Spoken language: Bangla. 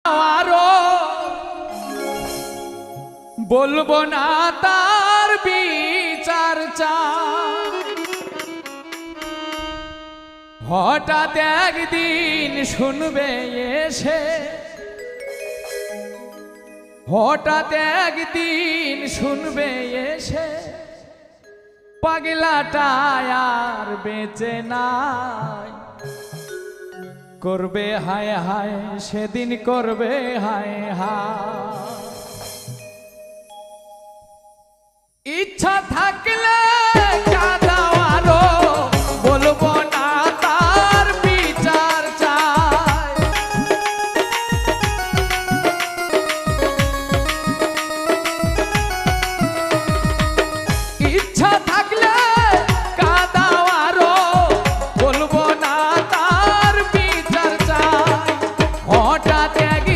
আরো বলবো না তার বিচার হঠাৎ একদিন শুনবে এসে, হঠাৎ একদিন শুনবে এসে পাগলাটা আর বেঁচে নাই। করবে হায় হায় সেদিন করবে হায় হায়। ইচ্ছা